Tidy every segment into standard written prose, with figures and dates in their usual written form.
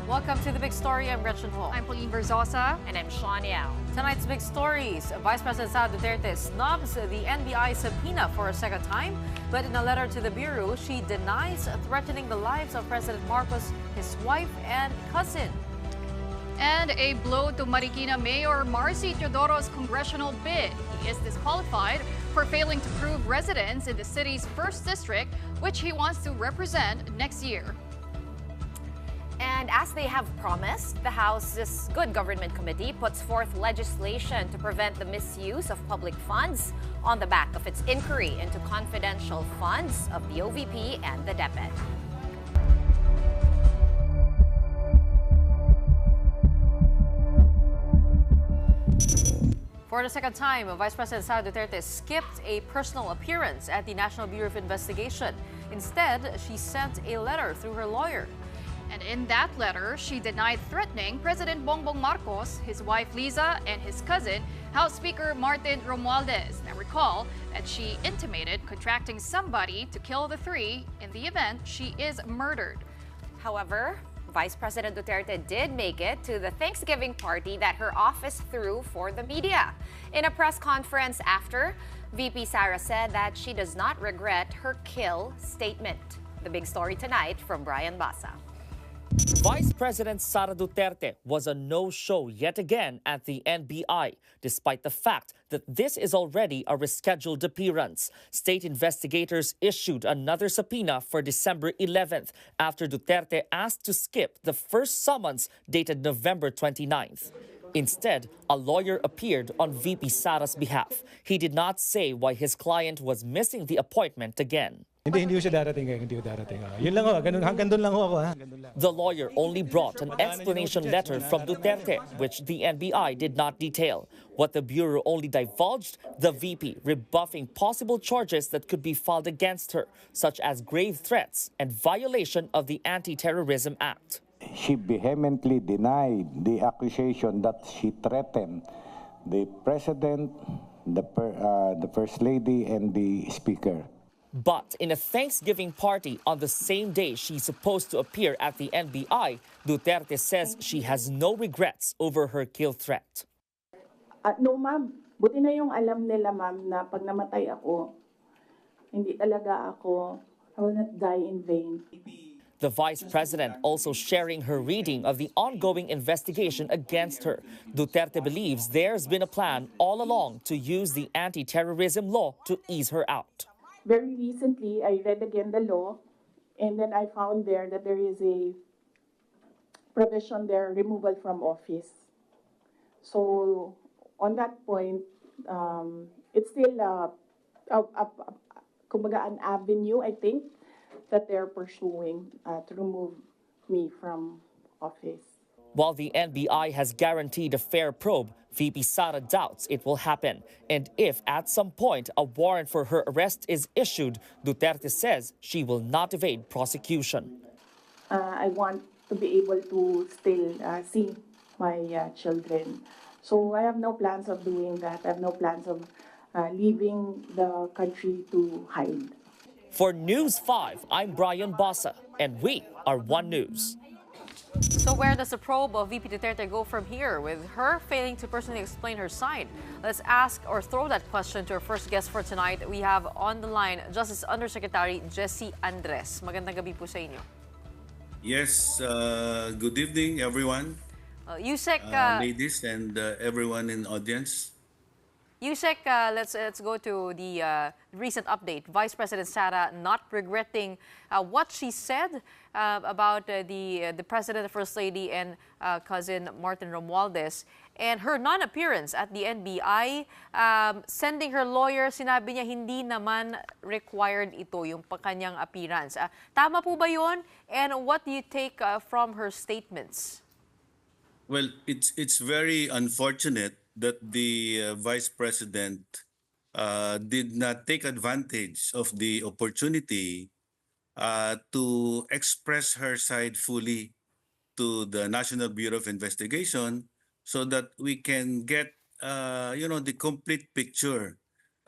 Welcome to The Big Story. I'm Gretchen Ho. I'm Verzosa. And I'm Shawn Yao. Tonight's big stories. Vice President Sara Duterte snubs the NBI subpoena for a second time, but in a letter to the Bureau, she denies threatening the lives of President Marcos, his wife, and cousin. And a blow to Marikina Mayor Marcy Teodoro's congressional bid. He is disqualified for failing to prove residence in the city's 1st district, which he wants to represent next year. And as they have promised, the House's Good Government Committee puts forth legislation to prevent the misuse of public funds on the back of its inquiry into confidential funds of the OVP and the DepEd. For the second time, Vice President Sara Duterte skipped a personal appearance at the National Bureau of Investigation. Instead, she sent a letter through her lawyer. And in that letter, she denied threatening President Bongbong Marcos, his wife Liza, and his cousin, House Speaker Martin Romualdez. Now recall that she intimated contracting somebody to kill the three in the event she is murdered. However, Vice President Duterte did make it to the Thanksgiving party that her office threw for the media. In a press conference after, VP Sara said that she does not regret her kill statement. The big story tonight from Brian Basa. Vice President Sara Duterte was a no-show yet again at the NBI, despite the fact that this is already a rescheduled appearance. State investigators issued another subpoena for December 11th after Duterte asked to skip the first summons dated November 29th. Instead, a lawyer appeared on VP Sara's behalf. He did not say why his client was missing the appointment again. Hindi siya darating hindi ko darating. Yun lang ganun, hanggang doon lang ako ha. The lawyer only brought an explanation letter from Duterte, which the NBI did not detail. What the Bureau only divulged, the VP rebuffing possible charges that could be filed against her, such as grave threats and violation of the Anti-Terrorism Act. She vehemently denied the accusation that she threatened the President, the First Lady, and the Speaker. But in a Thanksgiving party on the same day she's supposed to appear at the NBI, Duterte says she has no regrets over her kill threat. No, ma'am. Buti na yung alam nila, ma'am, na pag namatay ako, hindi talaga ako, I will not die in vain. The vice president also sharing her reading of the ongoing investigation against her. Duterte believes there's been a plan all along to use the anti-terrorism law to ease her out. Very recently, I read again the law, and then I found there that there is a provision there, removal from office. So on that point, it's still kumbaga an avenue, I think, that they're pursuing to remove me from office. While the NBI has guaranteed a fair probe, VP Sara doubts it will happen. And if at some point a warrant for her arrest is issued, Duterte says she will not evade prosecution. I want to be able to still see my children. So I have no plans of doing that. I have no plans of leaving the country to hide. For News 5, I'm Brian Basa, and we are One News. So where does the probe of VP Duterte go from here, with her failing to personally explain her side? Let's ask or throw that question to our first guest for tonight. We have on the line Justice Undersecretary Jesse Andres. Magandang gabi po sa inyo. Yes, good evening everyone. Yusek, ladies and everyone in audience. Yusek, let's go to the recent update. Vice President Sara not regretting what she said about the President, the First Lady, and cousin Martin Romualdez, and her non-appearance at the NBI, sending her lawyer, sinabi niya hindi naman required ito, yung kanyang appearance. Tama po ba yun? And what do you take from her statements? Well, it's very unfortunate that the Vice President did not take advantage of the opportunity to express her side fully to the National Bureau of Investigation so that we can get, the complete picture.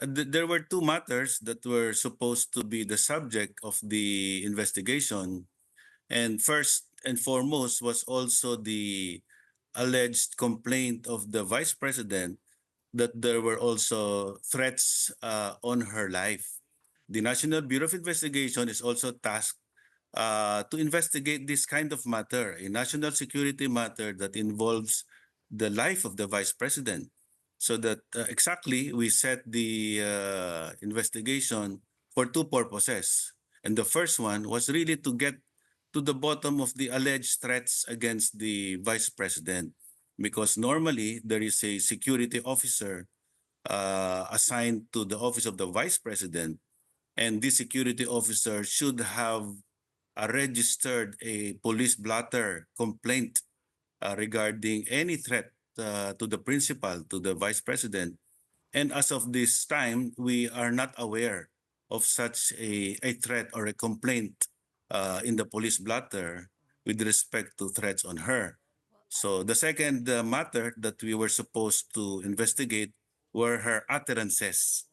There were two matters that were supposed to be the subject of the investigation. And first, and foremost was also the alleged complaint of the vice president that there were also threats on her life. The National Bureau of Investigation is also tasked to investigate this kind of matter, a national security matter that involves the life of the vice president. So that exactly we set the investigation for two purposes. And the first one was really to get to the bottom of the alleged threats against the vice president. Because normally there is a security officer assigned to the office of the vice president, and this security officer should have registered a police blotter complaint regarding any threat to the principal, to the vice president. And as of this time, we are not aware of such a threat or a complaint in the police blotter with respect to threats on her. So the second matter that we were supposed to investigate were her utterances,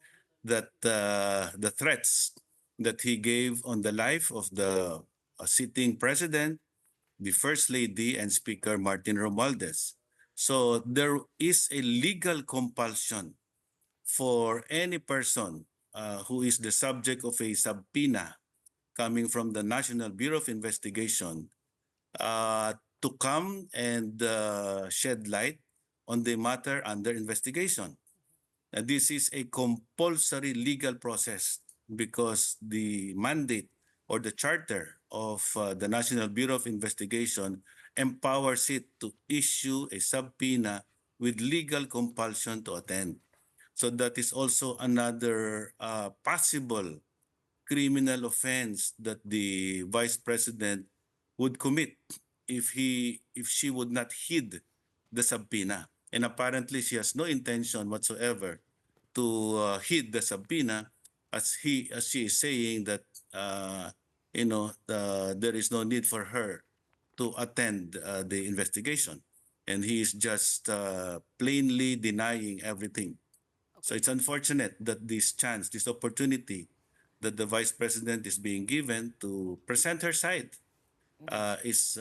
that the threats that he gave on the life of the sitting president, the First Lady, and Speaker Martin Romualdez. So there is a legal compulsion for any person who is the subject of a subpoena coming from the National Bureau of Investigation uh, to come and shed light on the matter under investigation. This is a compulsory legal process because the mandate or the charter of the National Bureau of Investigation empowers it to issue a subpoena with legal compulsion to attend. So that is also another possible criminal offense that the vice president would commit if she would not heed the subpoena. And apparently she has no intention whatsoever to heed the subpoena, as she is saying that there is no need for her to attend the investigation, and he is just plainly denying everything. So it's unfortunate that this chance, this opportunity that the vice president is being given to present her side is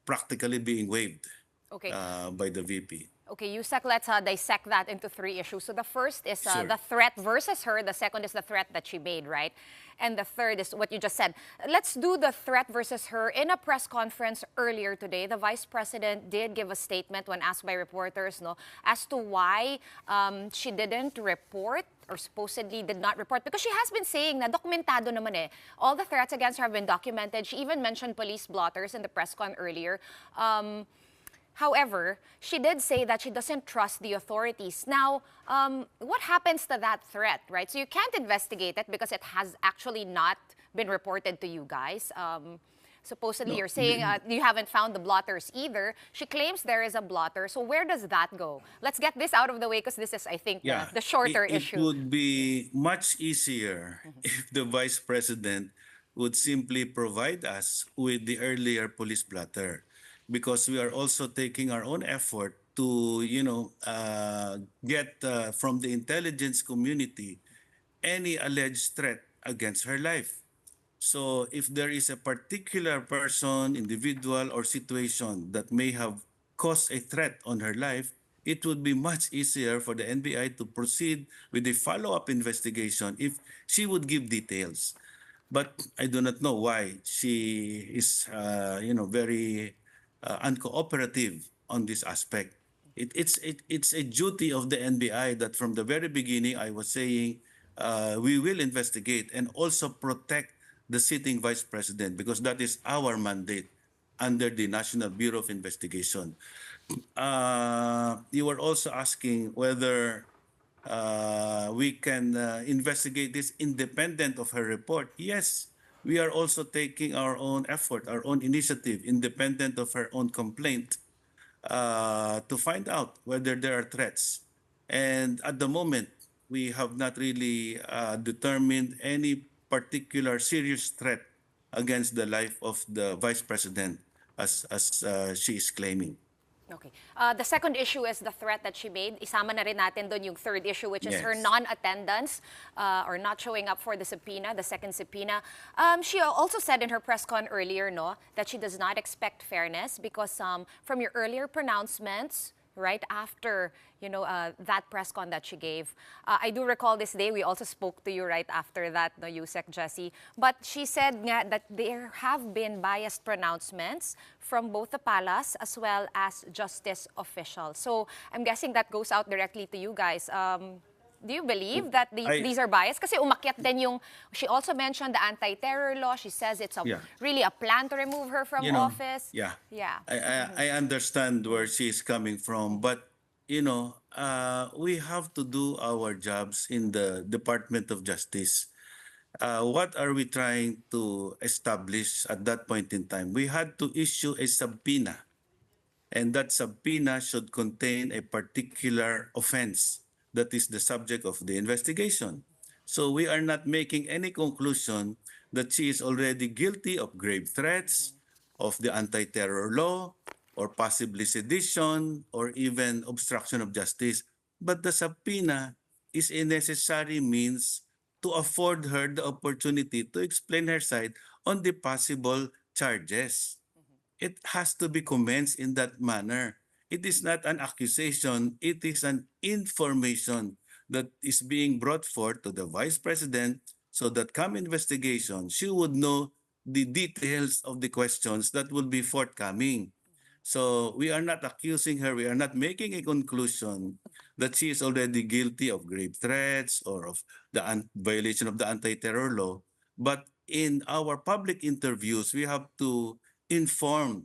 practically being waived Okay. by the VP. Okay, Yusek, let's dissect that into three issues. So the first is Sure. the threat versus her. The second is the threat that she made, right? And the third is what you just said. Let's do the threat versus her. In a press conference earlier today, the vice president did give a statement when asked by reporters, no, as to why she didn't report or supposedly did not report, because she has been saying na dokumentado naman eh. All the threats against her have been documented. She even mentioned police blotters in the press con earlier. However, she did say that she doesn't trust the authorities. Now, what happens to that threat, right? So you can't investigate it because it has actually not been reported to you guys. Supposedly, No, you're saying you haven't found the blotters either. She claims there is a blotter. So where does that go? Let's get this out of the way because this is, I think, the shorter issue. It would be much easier if the vice president would simply provide us with the earlier police blotter, because we are also taking our own effort to, get from the intelligence community any alleged threat against her life. So if there is a particular person, individual, or situation that may have caused a threat on her life, it would be much easier for the NBI to proceed with a follow-up investigation if she would give details. But I do not know why she is, very uncooperative on this aspect. It's a duty of the NBI that from the very beginning I was saying we will investigate and also protect the sitting vice president, because that is our mandate under the National Bureau of Investigation. You were also asking whether we can investigate this independent of her report. Yes, we are also taking our own effort, our own initiative, independent of her own complaint, to find out whether there are threats. And at the moment, we have not really determined any particular serious threat against the life of the vice president, as she is claiming. Okay. The second issue is the threat that she made. Isama na rin natin doon yung third issue, which is her Yes. non-attendance or not showing up for the subpoena, the second subpoena. She also said in her press con earlier, no, that she does not expect fairness because from your earlier pronouncements, right after that press con that she gave. I do recall this day, we also spoke to you right after that, no, Yusek Jessie. But she said nga that there have been biased pronouncements from both the palace as well as justice officials. So I'm guessing that goes out directly to you guys. Do you believe that these are biased? Kasi umakyat din yung, she also mentioned the anti-terror law. She says it's really a plan to remove her from office. Yeah. Yeah. I understand where she's coming from, but we have to do our jobs in the Department of Justice. What are we trying to establish at that point in time? We had to issue a subpoena, and that subpoena should contain a particular offense that is the subject of the investigation. So we are not making any conclusion that she is already guilty of grave threats, of the anti-terror law, or possibly sedition, or even obstruction of justice. But the subpoena is a necessary means to afford her the opportunity to explain her side on the possible charges. It has to be commenced in that manner. It is not an accusation, it is an information that is being brought forth to the Vice President so that come investigation, she would know the details of the questions that will be forthcoming. So we are not accusing her, we are not making a conclusion that she is already guilty of grave threats or of the violation of the anti-terror law. But in our public interviews, we have to inform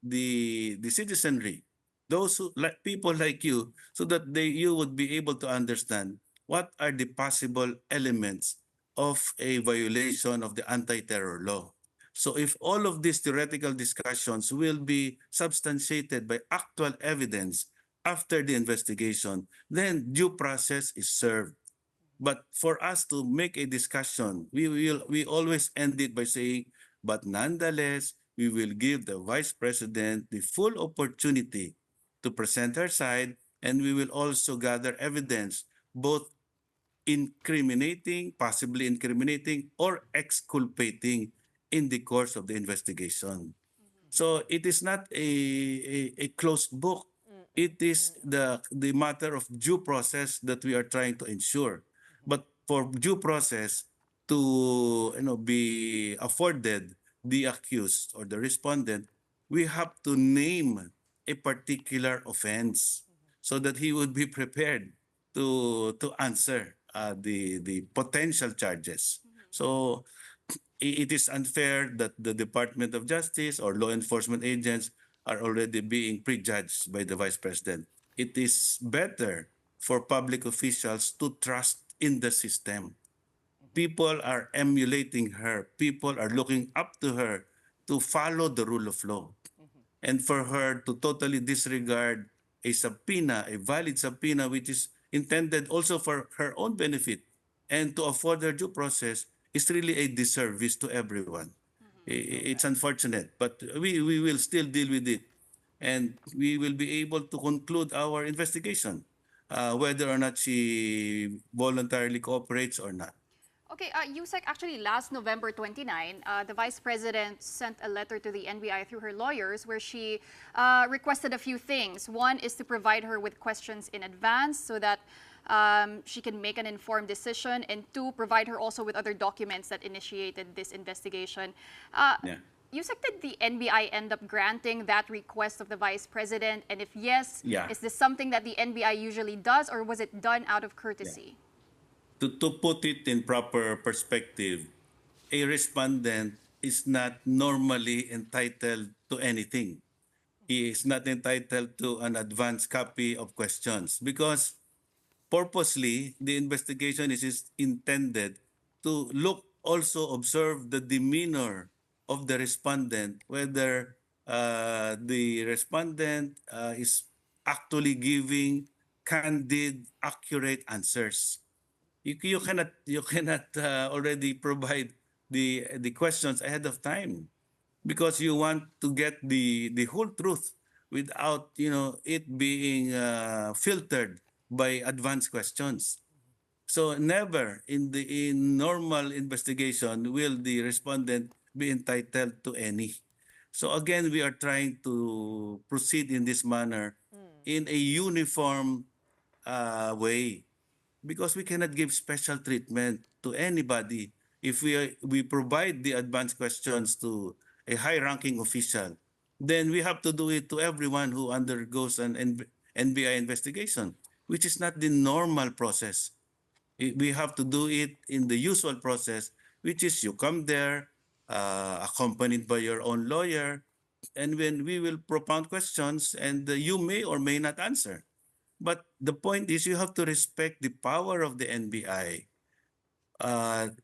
the citizenry, those who like people like you, so that you would be able to understand what are the possible elements of a violation of the anti-terror law. So if all of these theoretical discussions will be substantiated by actual evidence after the investigation, then due process is served. But for us to make a discussion, we always end it by saying, but nonetheless, we will give the Vice President the full opportunity to present her side, and we will also gather evidence, both incriminating, possibly incriminating, or exculpating in the course of the investigation. So it is not a closed book. It is the matter of due process that we are trying to ensure. But for due process to be afforded the accused or the respondent, we have to name a particular offense so that he would be prepared to answer the potential charges. So it is unfair that the Department of Justice or law enforcement agents are already being prejudged by the Vice President. It is better for public officials to trust in the system. People are emulating her. People are looking up to her to follow the rule of law. And for her to totally disregard a subpoena, a valid subpoena, which is intended also for her own benefit and to afford her due process, is really a disservice to everyone. It's unfortunate, but we will still deal with it. And we will be able to conclude our investigation, whether or not she voluntarily cooperates or not. Okay, Yusek, actually last November 29, the Vice President sent a letter to the NBI through her lawyers where she requested a few things. One is to provide her with questions in advance so that she can make an informed decision, and two, provide her also with other documents that initiated this investigation. Yusek, did the NBI end up granting that request of the Vice President? And if yes, is this something that the NBI usually does, or was it done out of courtesy? To put it in proper perspective, a respondent is not normally entitled to anything. He is not entitled to an advance copy of questions because purposely the investigation is intended to also observe the demeanor of the respondent, whether the respondent is actually giving candid, accurate answers. You cannot already provide the questions ahead of time because you want to get the whole truth without it being filtered by advanced questions. So never in normal investigation will the respondent be entitled to any. So again, we are trying to proceed in this manner in a uniform way, because we cannot give special treatment to anybody. If we provide the advanced questions to a high-ranking official, then we have to do it to everyone who undergoes an NBI investigation, which is not the normal process. We have to do it in the usual process, which is you come there, accompanied by your own lawyer, and when we will propound questions, and you may or may not answer. But the point is, you have to respect the power of the NBI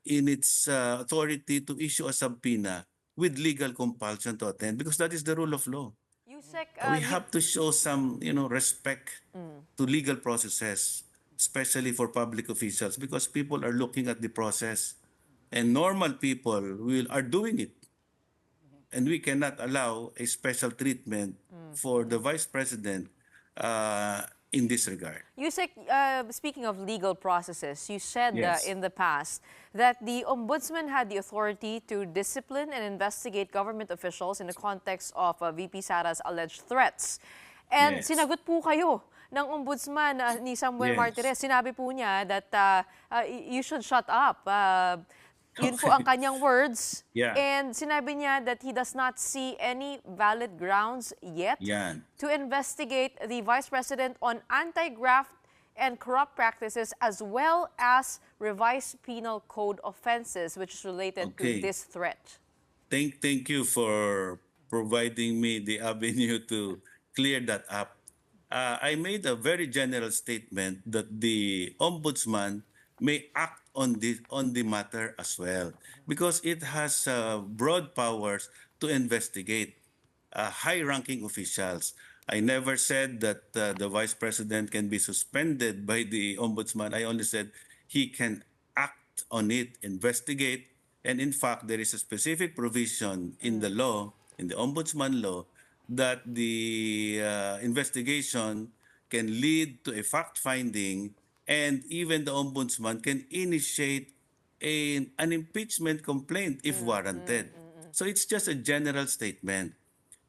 in its authority to issue a subpoena with legal compulsion to attend, because that is the rule of law. Yusek, We have to show some, respect to legal processes, especially for public officials, because people are looking at the process, and normal people are doing it, and we cannot allow a special treatment for the vice president in this regard. Yusek, speaking of legal processes, you said Yes. in the past that the Ombudsman had the authority to discipline and investigate government officials in the context of VP Sara's alleged threats. And Yes. sinagot po kayo ng Ombudsman ni Samuel Yes. Martires. Sinabi po niya that you should shut up. Yun po Okay. ang kanyang words. Yeah. And sinabi niya that he does not see any valid grounds yet Yan. to investigate the Vice President on anti-graft and corrupt practices, as well as revised penal code offenses, which is related to Okay. this threat. Thank you for providing me the avenue to clear that up. I made a very general statement that the ombudsman may act on the matter as well, because it has broad powers to investigate high-ranking officials. I never said that the vice president can be suspended by the ombudsman. I only said he can act on it, investigate, and in fact, there is a specific provision in the law, in the ombudsman law, that the investigation can lead to a fact-finding, and even the ombudsman can initiate an impeachment complaint if warranted. So it's just a general statement.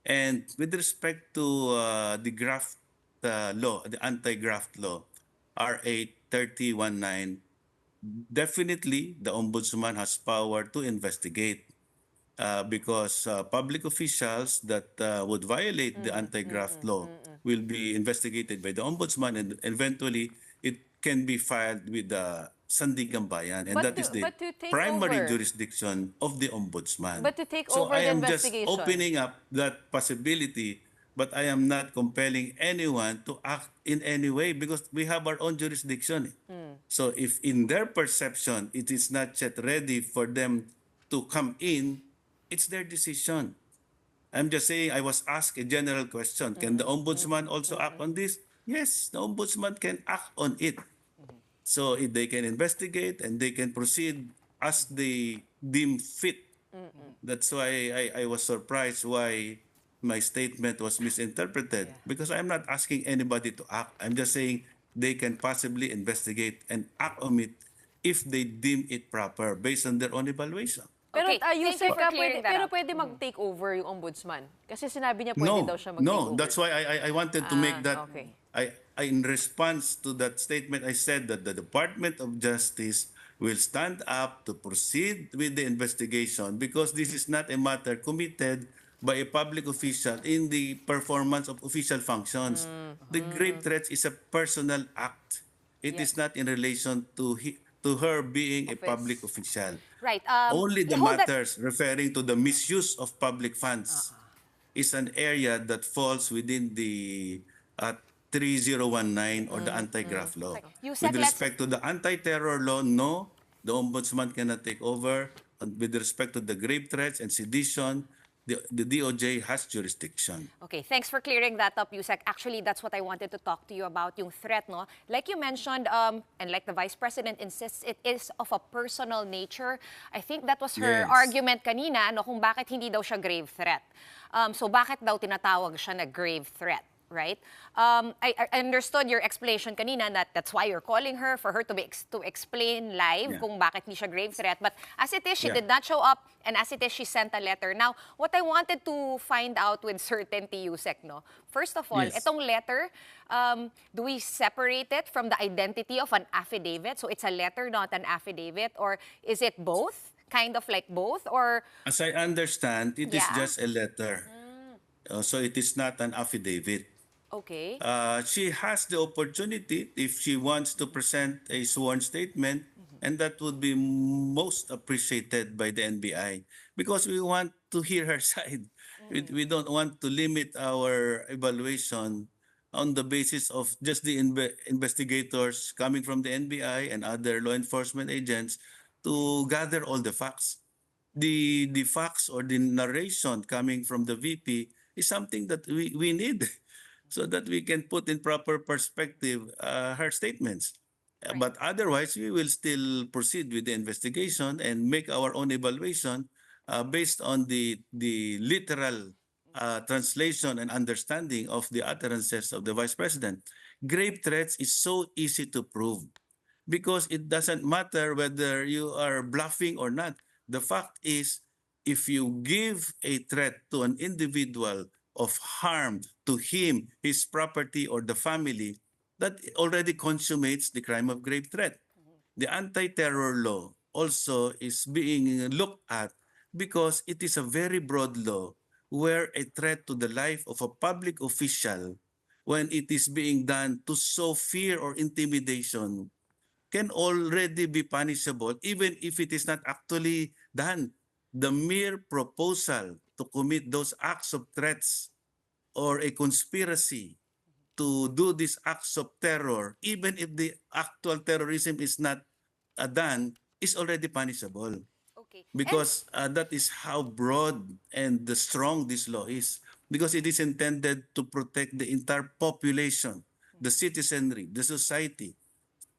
And with respect to the graft law, the anti-graft law, RA 3019, definitely the ombudsman has power to investigate, because public officials that would violate the anti-graft law will be investigated by the ombudsman, and eventually it can be filed with the Sandigan Bayan, and But that is the but to take primary over. jurisdiction of the ombudsman. But to take So over I the am just investigation. opening up that possibility, but I am not compelling anyone to act in any way, because we have our own jurisdiction. So if in their perception it is not yet ready for them to come in, it's their decision. I'm just saying, I was asked a general question. Can the ombudsman also act on this? Yes, the ombudsman can act on it. So if they can investigate and they can proceed as they deem fit. That's why I was surprised why my statement was misinterpreted, because I'm not asking anybody to act. I'm just saying they can possibly investigate and act on it if they deem it proper based on their own evaluation. Pero Okay, thank you Yusek, for clearing that up. pwede mag-take over yung ombudsman. Kasi sinabi niya pwede daw siya mag-take No, over. that's why I wanted to make that. Okay. In response to that statement, I said that the Department of Justice will stand up to proceed with the investigation, because this is not a matter committed by a public official in the performance of official functions. The grave threats is a personal act. It is not in relation to her being a public official. Right. Only the hold that- matters referring to the misuse of public funds is an area that falls within the 3019 or the anti-graft law. You said With let's- respect to the anti-terror law, no, the ombudsman cannot take over. And with respect to the grave threats and sedition, the DOJ has jurisdiction. Okay, thanks for clearing that up, Yusek. Actually, that's what I wanted to talk to you about, yung threat, no? Like you mentioned, and like the Vice President insists, it is of a personal nature. I think that was her Yes. argument kanina, no, kung bakit hindi daw siya grave threat. So bakit daw tinatawag siya na grave threat? Right? I understood your explanation kanina that that's why you're calling her, for her to to explain live kung bakit hindi siya grave threat. But as it is, she did not show up, and as it is, she sent a letter. Now, what I wanted to find out with certainty, Yusek, no? First of all, itong letter, do we separate it from the identity of an affidavit? So it's a letter, not an affidavit? Or is it both? Kind of like both? Or As I understand, it is just a letter. So it is not an affidavit. okay. She has the opportunity if she wants to present a sworn statement, and that would be most appreciated by the NBI because we want to hear her side. We don't want to limit our evaluation on the basis of just the investigators coming from the NBI and other law enforcement agents to gather all the facts. The facts or the narration coming from the VP is something that we need so that we can put in proper perspective her statements. But otherwise, we will still proceed with the investigation and make our own evaluation based on the literal translation and understanding of the utterances of the Vice President. Grave threats is so easy to prove because it doesn't matter whether you are bluffing or not. The fact is, if you give a threat to an individual of harm to him, his property, or the family, that already consummates the crime of grave threat. The anti-terror law also is being looked at because it is a very broad law where a threat to the life of a public official, when it is being done to sow fear or intimidation, can already be punishable even if it is not actually done. The mere proposal to commit those acts of threats or a conspiracy to do these acts of terror, even if the actual terrorism is not done, is already punishable. Okay. Because that is how broad and strong this law is. Because it is intended to protect the entire population, the citizenry, the society.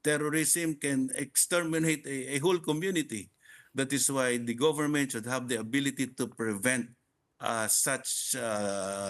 Terrorism can exterminate a whole community. That is why the government should have the ability to prevent such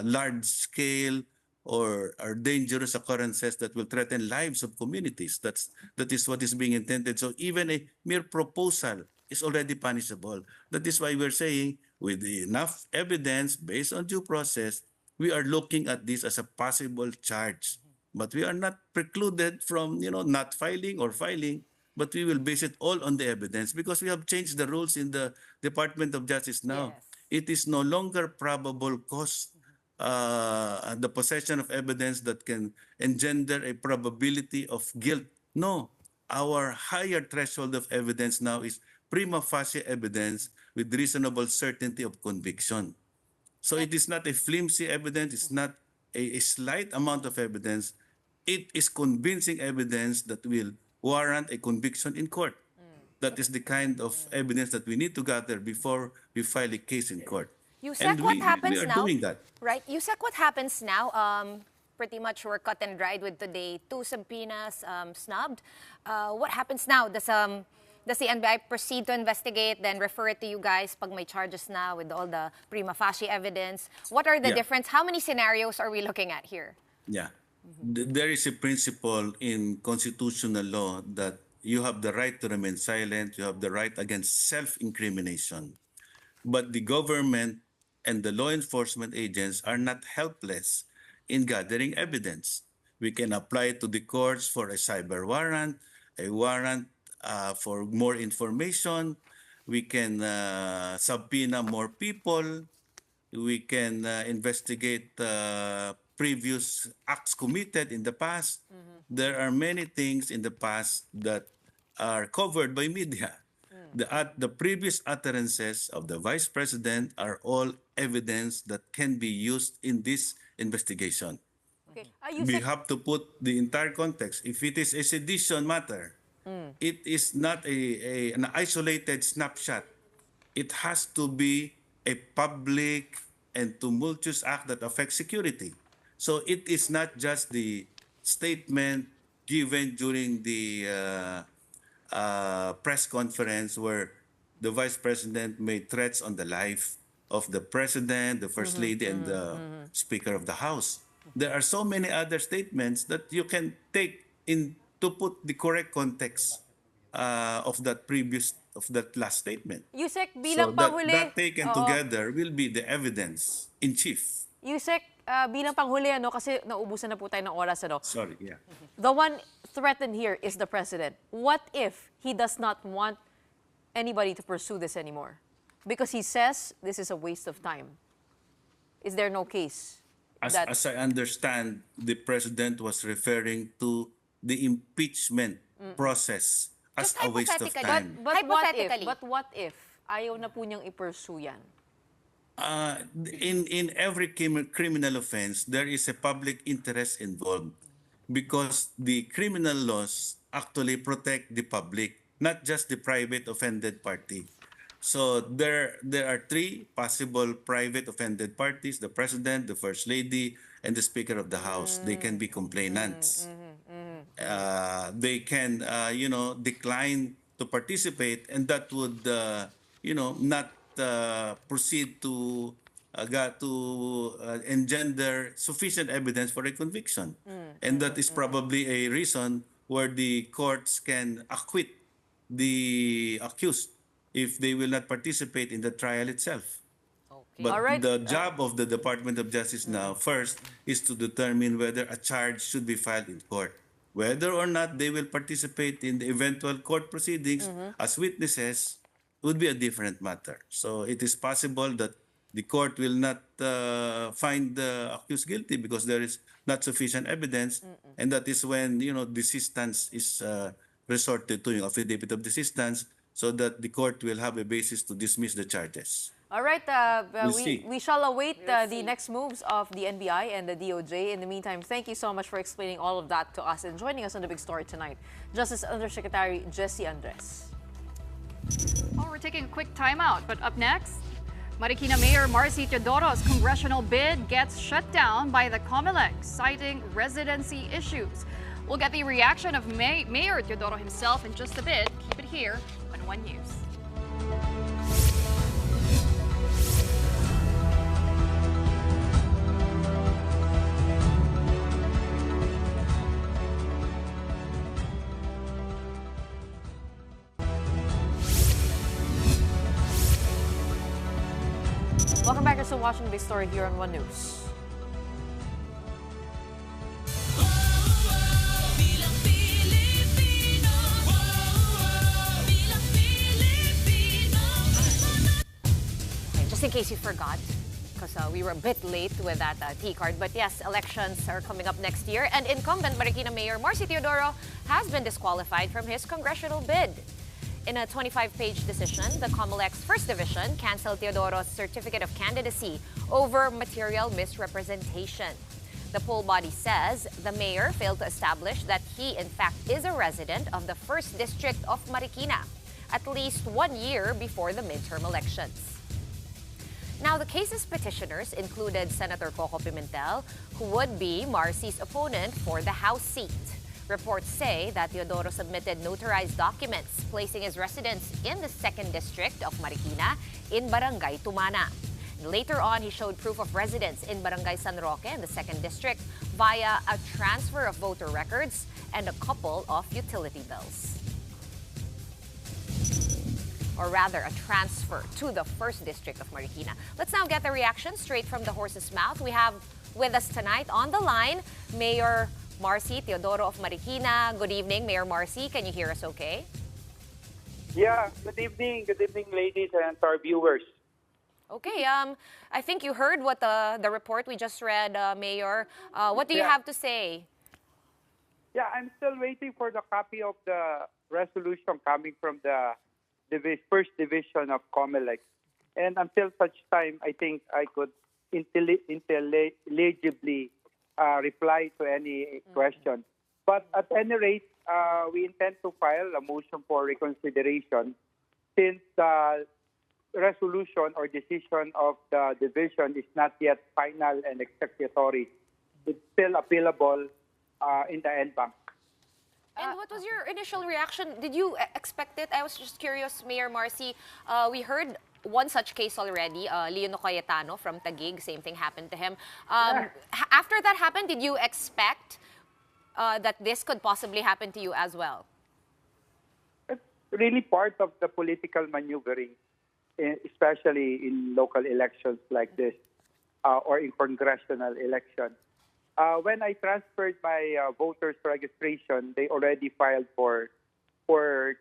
large-scale or dangerous occurrences that will threaten lives of communities. That is what is being intended. So even a mere proposal is already punishable. That is why we're saying, with enough evidence based on due process, we are looking at this as a possible charge. But we are not precluded from, not filing or filing, but we will base it all on the evidence because we have changed the rules in the Department of Justice now. Yes. It is no longer probable cause, the possession of evidence that can engender a probability of guilt. No, our higher threshold of evidence now is prima facie evidence with reasonable certainty of conviction. So it is not a flimsy evidence, it's not a slight amount of evidence. It is convincing evidence that will warrant a conviction in court. That is the kind of evidence that we need to gather before we file a case in court. Yusek, what happens we are now? doing that. Right. Yusek, what happens now? Pretty much we're cut and dried with today. 2 subpoenas snubbed. What happens now? Does the NBI proceed to investigate, then refer it to you guys pag may charges na with all the prima facie evidence? What are the difference? How many scenarios are we looking at here? Yeah. There is a principle in constitutional law that you have the right to remain silent, you have the right against self-incrimination. But the government and the law enforcement agents are not helpless in gathering evidence. We can apply to the courts for a cyber warrant, a warrant for more information. We can subpoena more people. We can investigate previous acts committed in the past. There are many things in the past that are covered by media. The previous utterances of the Vice President are all evidence that can be used in this investigation. Okay. We have to put the entire context. If it is a sedition matter, it is not an isolated snapshot. It has to be a public and tumultuous act that affects security. So it is not just the statement given during the press conference where the vice president made threats on the life of the president, the first lady, and the speaker of the house. There are so many other statements that you can take in to put the correct context of that last statement. Yusek, So bilang panghuli, that taken oo. together will be the evidence in chief. Yusek, bilang panghuli, ano, kasi naubusan na po tayo ng oras, ano. Sorry, yeah. The one threatened here is the president. What if he does not want anybody to pursue this anymore? Because he says this is a waste of time. Is there no case? As I understand, the president was referring to the impeachment process as Just a waste of hypothetically. time. But what if? Hypothetically. But what if ayaw na po niyang i-pursue yan? In every criminal offense, there is a public interest involved because the criminal laws actually protect the public, not just the private offended party. So there are three possible private offended parties: the president, the first lady, and the speaker of the house. They can be complainants. They can, decline to participate, and that would, not proceed to engender sufficient evidence for a conviction. And that is probably a reason where the courts can acquit the accused if they will not participate in the trial itself. But All right. the job of the Department of Justice now first is to determine whether a charge should be filed in court. Whether or not they will participate in the eventual court proceedings as witnesses would be a different matter. So it is possible that the court will not find the accused guilty because there is not sufficient evidence, and that is when desistance is resorted to, affidavit of desistance, so that the court will have a basis to dismiss the charges. All right, We'll see. we shall await the next moves of the NBI and the DOJ. In the meantime, thank you so much for explaining all of that to us and joining us on the big story tonight. Justice Undersecretary Jessie Andres. Well, we're taking a quick timeout, but up next, Marikina Mayor Marcy Teodoro's congressional bid gets shut down by the COMELEC, citing residency issues. We'll get the reaction of Mayor Teodoro himself in just a bit. Keep it here on One News. Welcome back. You're still watching the big story here on One News. Just in case you forgot, because we were a bit late with that T-card. But yes, elections are coming up next year, and incumbent Marikina Mayor Marcy Teodoro has been disqualified from his congressional bid. In a 25-page decision, the COMELEC's First Division canceled Teodoro's certificate of candidacy over material misrepresentation. The poll body says the mayor failed to establish that he, in fact, is a resident of the 1st District of Marikina at least 1 year before the midterm elections. Now, the case's petitioners included Senator Coco Pimentel, who would be Marcy's opponent for the House seat. Reports say that Teodoro submitted notarized documents placing his residence in the 2nd District of Marikina in Barangay Tumana. Later on, he showed proof of residence in Barangay San Roque in the 2nd District via a transfer of voter records and a couple of utility bills. Or rather, a transfer to the 1st District of Marikina. Let's now get the reaction straight from the horse's mouth. We have with us tonight on the line, Mayor Marcy Teodoro of Marikina. Good evening, Mayor Marcy. Can you hear us okay? Yeah, good evening. Good evening, ladies and our viewers. Okay, I think you heard what the report we just read, Mayor. What do you have to say? Yeah, I'm still waiting for the copy of the resolution coming from the First Division of COMELEC. And until such time, I think I could intelligibly reply to any question. But at any rate, we intend to file a motion for reconsideration since resolution or decision of the division is not yet final and executory. It's still appealable in the en banc. And what was your initial reaction? Did you expect it? I was just curious, Mayor Marcy. We heard one such case already, Leono Cayetano from Taguig, same thing happened to him. After that happened, did you expect that this could possibly happen to you as well? It's really part of the political maneuvering, especially in local elections like this or in congressional elections. When I transferred my voters registration, they already filed for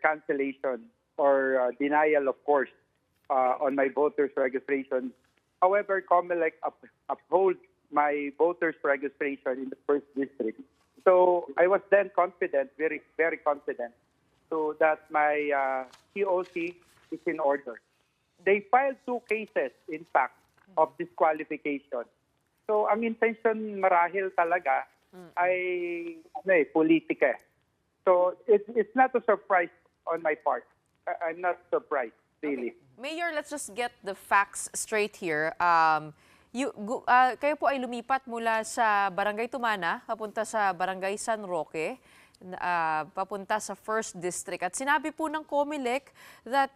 cancellation or denial, of course, on my voters registration. However, COMELEC uphold my voters registration in the first district. So I was then confident, very, very confident, so that my COC is in order. They filed 2 cases, in fact, of disqualification. So ang intention marahil talaga ay politika. So it's not a surprise on my part. I'm not surprised, really. Okay. Mayor, let's just get the facts straight here. Kayo po ay lumipat mula sa Barangay Tumana papunta sa Barangay San Roque, papunta sa 1st District. At sinabi po ng COMELEC that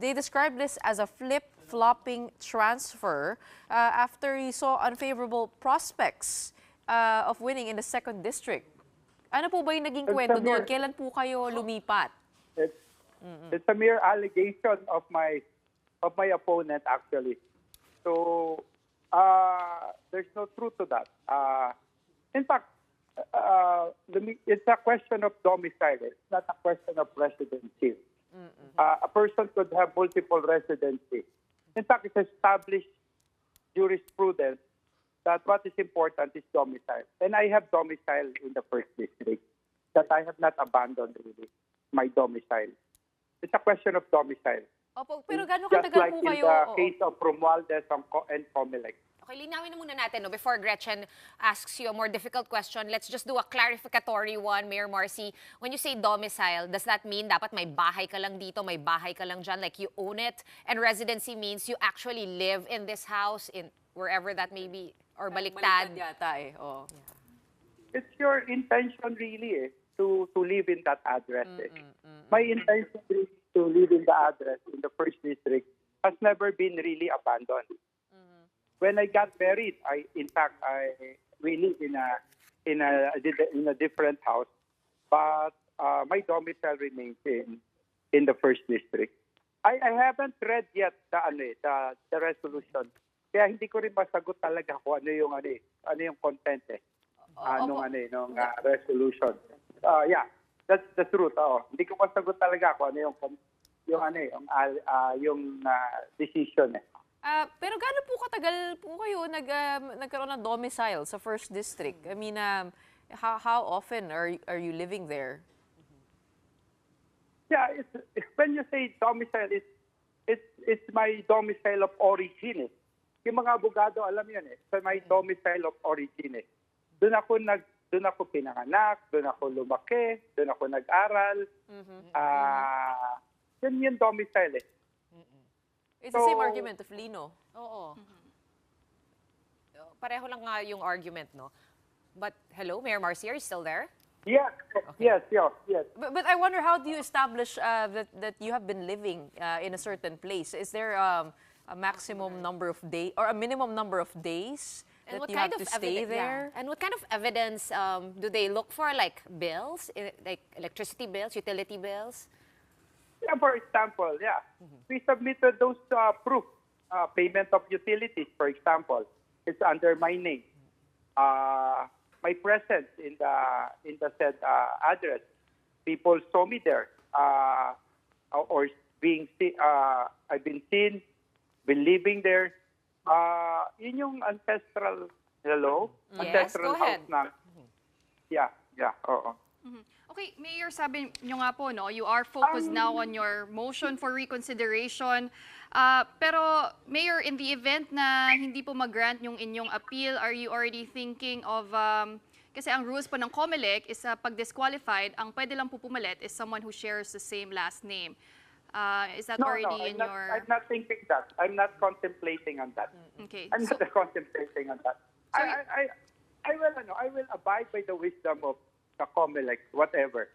they described this as a flip-flopping transfer after you saw unfavorable prospects of winning in the 2nd District. Ano po ba yung naging kwento doon? Kailan po kayo lumipat? It's a mere allegation of my opponent, actually. So there's no truth to that. In fact, it's a question of domicile. It's not a question of residency. A person could have multiple residency. In fact, it's established jurisprudence that what is important is domicile. And I have domicile in the 1st District, that I have not abandoned really my domicile. It's a question of domicile. Opo, pero gano'ng Just katagal like po in kayo? the case of Romualdez and COMELEC. Okay, linawin na muna natin, no? Before Gretchen asks you a more difficult question, let's just do a clarificatory one, Mayor Marcy. When you say domicile, does that mean dapat may bahay ka lang dito, may bahay ka lang dyan, like you own it? And residency means you actually live in this house, in wherever that may be, or baliktad? Baliktad yata eh. Oh. It's your intention really to live in that address. My intention really to live in the address in the 1st District has never been really abandoned. When I got married, we live in a different house, but my domicile remains in the 1st District. I haven't read yet the resolution. Kaya hindi ko rin masagot talaga kung ano yung content nung resolution. Yeah, that's the truth. Hindi ko masagot talaga kung ano yung decision. Pero gaano po katagal po kayo nagkaroon ng domicile sa 1st District? I mean, how often are you living there? Yeah, when you say domicile, it's my domicile of origin. Yung mga abogado, alam yun It's my domicile of origin. Doon ako pinanganak, doon ako lumaki, doon ako nag-aral. Yun yung domicile It's the same argument of Lino. Oo. Pareho lang nga yung argument, no? But, hello, Mayor Marcy, are you still there? Yeah. Okay. Yes. But I wonder, how do you establish that you have been living in a certain place? Is there a maximum number of days or a minimum number of days that you have to stay there? Yeah. And what kind of evidence do they look for? Like bills, like electricity bills, utility bills? Yeah, for example, we submitted those proof, payment of utilities, for example. It's under my name. My presence in the said address. People saw me there, or I've been seen, been living there. Yun yung ancestral, Yes, ancestral go ahead. house na. Yeah, oo. Okay, Mayor, sabi nyo nga po, no, you are focused now on your motion for reconsideration. Pero, Mayor, in the event na hindi po mag-grant yung inyong appeal, are you already thinking of, kasi ang rules po ng COMELEC is pag disqualified, ang pwede lang po pumalit is someone who shares the same last name. Is that No, already in your... I'm not thinking that. I'm not contemplating on that. Okay. I'm not contemplating on that. So I will abide by the wisdom of the COMELEC, whatever.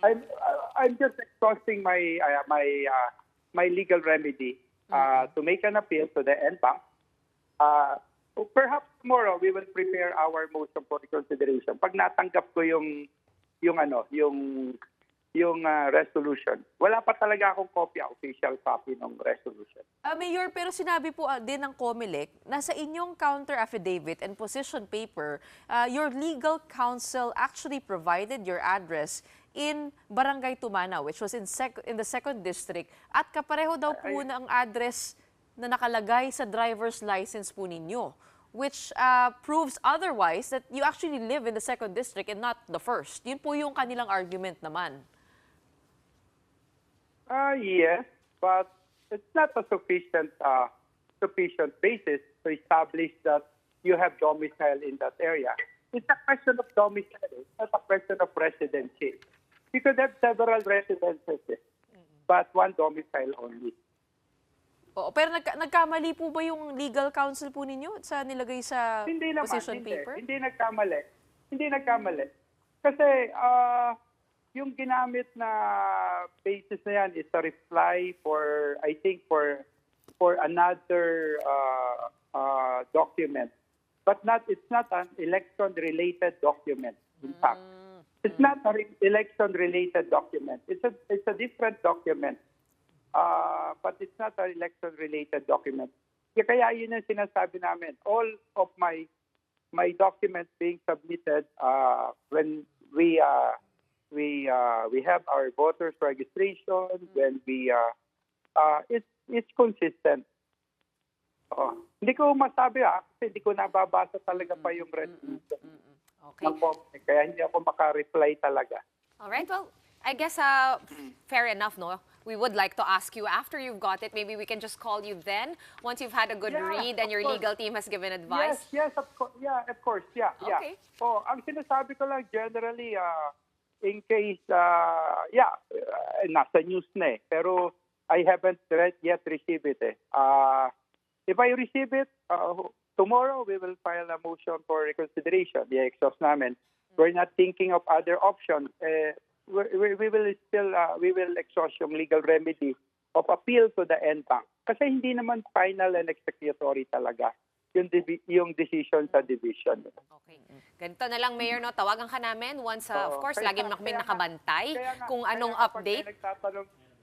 I'm just exhausting my legal remedy to make an appeal to the NBank. Perhaps tomorrow we will prepare our motion for reconsideration. Pag natanggap ko yung resolution. Wala pa talaga akong kopya, official copy ng resolution. Mayor, pero sinabi po din ng COMELEC na sa inyong counter affidavit and position paper, your legal counsel actually provided your address in Barangay Tumana, which was in the 2nd District, at kapareho daw po ng address na nakalagay sa driver's license po ninyo, which proves otherwise that you actually live in the 2nd District and not the 1st. Yun po yung kanilang argument naman. Yes, but it's not a sufficient basis to establish that you have domicile in that area. It's a question of domicile, it's not a question of residency. You could have several residences, but one domicile only. Oo, pero nagkamali po ba yung legal counsel po ninyo sa nilagay sa position paper? Hindi nagkamali. Kasi yung ginamit na basis na yan is a reply for, I think, for another document. But it's not an election-related document, in fact. It's not an election-related document. It's a different document. But it's not an election-related document. Kaya yun ang sinasabi namin. All of my documents being submitted when we have our voters registration, when it's consistent. Hindi ko masabi kasi hindi ko nababasa talaga pa yung resolution. Okay. Kaya hindi ako maka-reply talaga. All right, well, I guess fair enough, no? We would like to ask you after you've got it, maybe we can just call you then, once you've had a good read and your legal team has given advice. Yes, of course. Yeah, of course. Yeah. Okay. Ang sinasabi ko lang generally, in case, nasa news na pero I haven't yet received it. If I receive it, tomorrow we will file a motion for reconsideration. The exhaust namin. We're not thinking of other options. We will exhaust yung legal remedy of appeal to the NBank. Kasi hindi naman final and executory talaga yung decision sa division. Okay. Ganito na lang, Mayor, no? Tawagan ka namin once, of course, lagi mo kaming nakabantay kung anong update.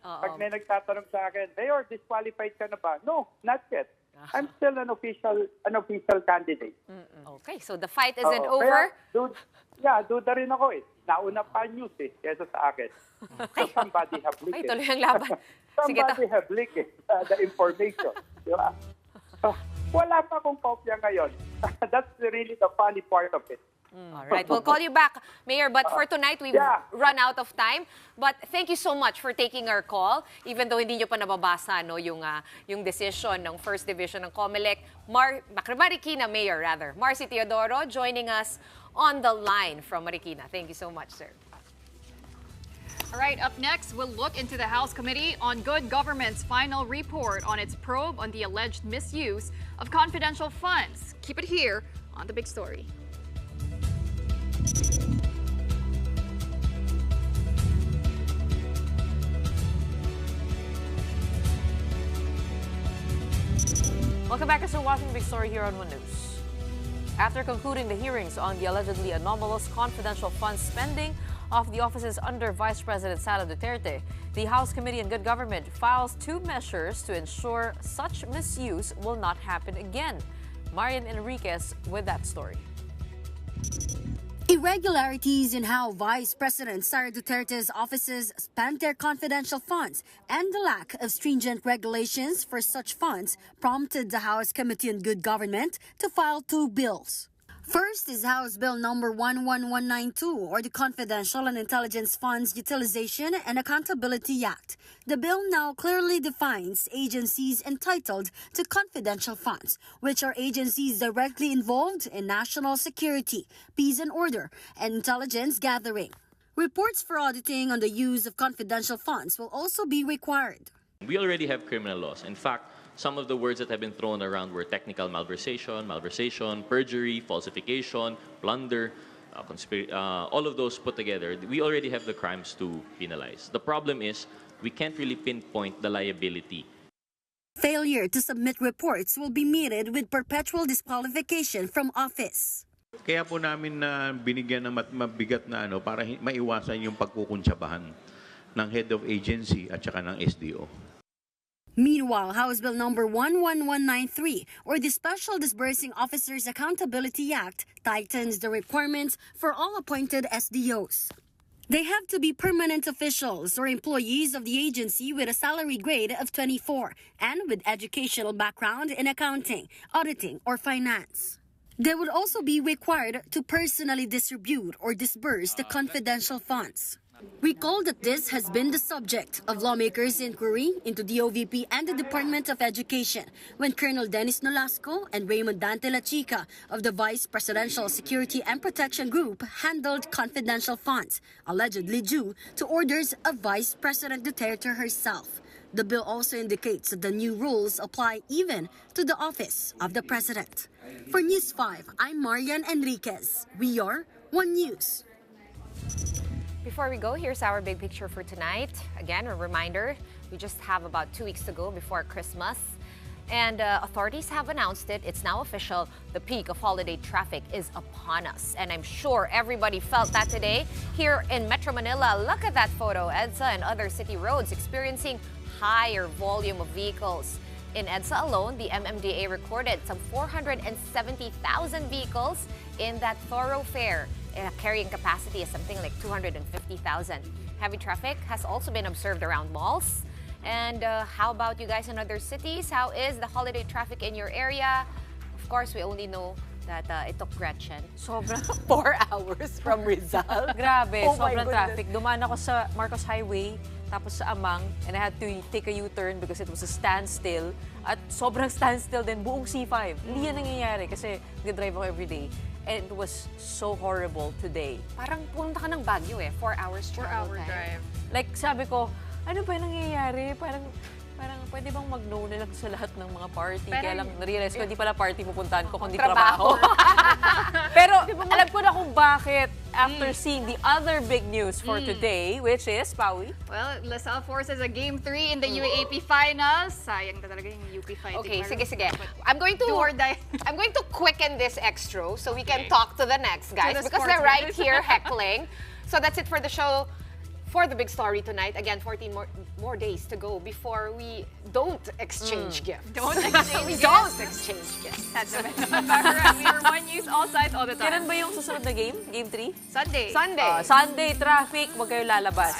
Pag may nagtatanong sa akin, Mayor, disqualified ka na ba? No, not yet. I'm still an official candidate. Okay, so the fight isn't over? Duda rin ako Nauna pa news kesa sa akin. So somebody have leaked tuloy ang laban. Somebody have leaked the information. Diba? Wala pa akong kopya ngayon. That's really the funny part of it. All right, we'll call you back, Mayor. But for tonight, we've run out of time. But thank you so much for taking our call, even though hindi nyo pa nababasa yung decision ng First Division ng COMELEC. Marikina Mayor, rather. Marcy Teodoro joining us on the line from Marikina. Thank you so much, sir. All right, up next, we'll look into the House Committee on Good Government's final report on its probe on the alleged misuse of confidential funds. Keep it here on The Big Story. Welcome back to watching Big Story here on One News. After concluding the hearings on the allegedly anomalous confidential funds spending of the offices under Vice President Sara Duterte, the House Committee on Good Government files 2 measures to ensure such misuse will not happen again. Marian Enriquez with that story. Irregularities in how Vice President Sara Duterte's offices spent their confidential funds and the lack of stringent regulations for such funds prompted the House Committee on Good Government to file 2 bills. First is House Bill number 11192, or the Confidential and Intelligence Funds Utilization and Accountability Act. The bill now clearly defines agencies entitled to confidential funds, which are agencies directly involved in national security, peace and order, and intelligence gathering. Reports for auditing on the use of confidential funds will also be required. We already have criminal laws. In fact, some of the words that have been thrown around were technical malversation, perjury, falsification, plunder, all of those put together. We already have the crimes to penalize. The problem is we can't really pinpoint the liability. Failure to submit reports will be meted with perpetual disqualification from office. Kaya po namin na binigyan ng mabigat na para maiwasan yung pagkukuntsabahan ng head of agency at saka ng SDO. Meanwhile, House Bill number 11193, or the Special Disbursing Officers Accountability Act, tightens the requirements for all appointed SDOs. They have to be permanent officials or employees of the agency with a salary grade of 24 and with educational background in accounting, auditing, or finance. They would also be required to personally distribute or disburse the confidential funds. Recall that this has been the subject of lawmakers' inquiry into the OVP and the Department of Education when Colonel Dennis Nolasco and Raymond Dante La Chica of the Vice Presidential Security and Protection Group handled confidential funds, allegedly due to orders of Vice President Duterte herself. The bill also indicates that the new rules apply even to the office of the President. For News 5, I'm Marian Enriquez. We are One News. Before we go, here's our big picture for tonight. Again, a reminder, we just have about 2 weeks to go before Christmas. And authorities have announced it. It's now official. The peak of holiday traffic is upon us. And I'm sure everybody felt that today here in Metro Manila. Look at that photo. EDSA and other city roads experiencing higher volume of vehicles. In EDSA alone, the MMDA recorded some 470,000 vehicles in that thoroughfare. Carrying capacity is something like 250,000. Heavy traffic has also been observed around malls. And how about you guys in other cities? How is the holiday traffic in your area? Of course, we only know that it took Gretchen Sobrang 4 hours from Rizal. Grabe, Oh my sobrang goodness. traffic. Dumaan ako sa Marcos Highway, tapos sa Amang, and I had to take a U-turn because it was a standstill. At sobrang standstill din, buong C5. Hindi yan nangyayari kasi nag-drive ako everyday. And it was so horrible today. Parang punta ka ng Baguio 4 hours travel 4-hour drive. Like, sabi ko, ano ba nangyayari? Parang pwede bang mag-no na lang sa lahat ng mga party? Pero, Kaya lang na-realize ko, hindi pala party pupuntahan ko, kundi trabaho. trabaho. Pero alam ko na kung bakit after seeing the other big news for today, which is, Pawi? Well, LaSalle forces a Game 3 in the UAAP Finals. Sayang na talaga yung UP fighting. Okay, Pero- sige. I'm going to Do or die. I'm going to quicken this extra so we can talk to the next guys the because sports they're right guys. here heckling. So that's it for the show. For the big story tonight, again, 14 more days to go before we don't exchange gifts. Don't exchange We gifts. don't exchange gifts. That's the best. Baccarat, we are One News all sides all the time. Kailan ba yung susunod na game? Game 3? Sunday. Sunday. Sunday traffic, huwag kayo lalabas.